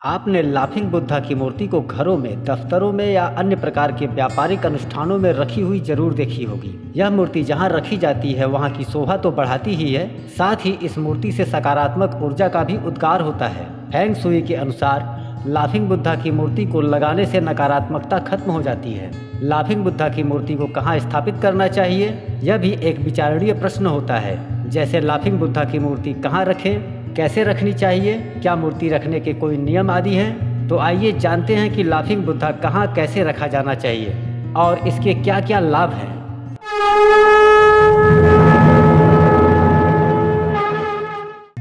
आपने लाफिंग बुद्धा की मूर्ति को घरों में, दफ्तरों में या अन्य प्रकार के व्यापारिक अनुष्ठानों में रखी हुई जरूर देखी होगी। यह मूर्ति जहाँ रखी जाती है वहाँ की शोभा तो बढ़ाती ही है, साथ ही इस मूर्ति से सकारात्मक ऊर्जा का भी उद्गार होता है। फेंग शुई के अनुसार लाफिंग बुद्धा की मूर्ति को लगाने से नकारात्मकता खत्म हो जाती है। लाफिंग बुद्धा की मूर्ति को कहाँ स्थापित करना चाहिए, यह भी एक विचारणीय प्रश्न होता है। जैसे लाफिंग बुद्धा की मूर्ति कहाँ रखें, कैसे रखनी चाहिए, क्या मूर्ति रखने के कोई नियम आदि हैं? तो आइए जानते हैं कि लाफिंग बुद्धा कहाँ कैसे रखा जाना चाहिए और इसके क्या क्या लाभ हैं।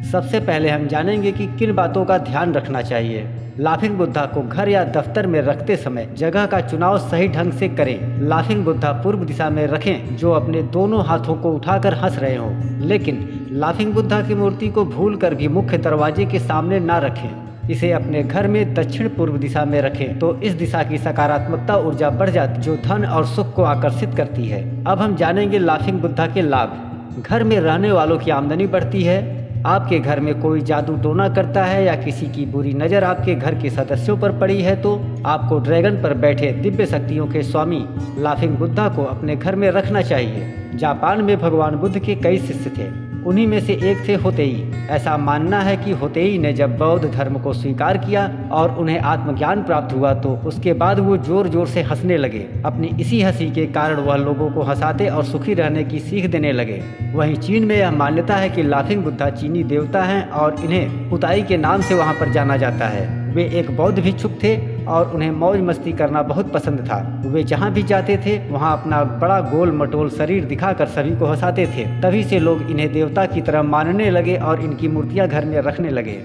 सबसे पहले हम जानेंगे कि किन बातों का ध्यान रखना चाहिए। लाफिंग बुद्धा को घर या दफ्तर में रखते समय जगह का चुनाव सही ढंग से करें। लाफिंग बुद्धा पूर्व दिशा में रखें जो अपने दोनों हाथों को उठाकर हंस रहे हों, लेकिन लाफिंग बुद्धा की मूर्ति को भूलकर भी मुख्य दरवाजे के सामने ना रखें। इसे अपने घर में दक्षिण पूर्व दिशा में रखें तो इस दिशा की सकारात्मकता ऊर्जा बढ़ जाती जो धन और सुख को आकर्षित करती है। अब हम जानेंगे लाफिंग बुद्धा के लाभ। घर में रहने वालों की आमदनी बढ़ती है। आपके घर में कोई जादू टोना करता है या किसी की बुरी नज़र आपके घर के सदस्यों पर पड़ी है तो आपको ड्रैगन पर बैठे दिव्य शक्तियों के स्वामी लाफिंग बुद्धा को अपने घर में रखना चाहिए। जापान में भगवान बुद्ध के कई शिष्य थे, उन्हीं में से एक थे होतेई। ऐसा मानना है कि होतेई ने जब बौद्ध धर्म को स्वीकार किया और उन्हें आत्मज्ञान प्राप्त हुआ तो उसके बाद वो जोर जोर से हंसने लगे। अपनी इसी हंसी के कारण वह लोगों को हंसाते और सुखी रहने की सीख देने लगे। वहीं चीन में यह मान्यता है कि लाफिंग बुद्धा चीनी देवता हैं और इन्हें पुताई के नाम से वहाँ पर जाना जाता है। वे एक बौद्ध भिक्षुक थे और उन्हें मौज मस्ती करना बहुत पसंद था। वे जहाँ भी जाते थे वहाँ अपना बड़ा गोल मटोल शरीर दिखाकर सभी को हंसाते थे। तभी से लोग इन्हें देवता की तरह मानने लगे और इनकी मूर्तियाँ घर में रखने लगे।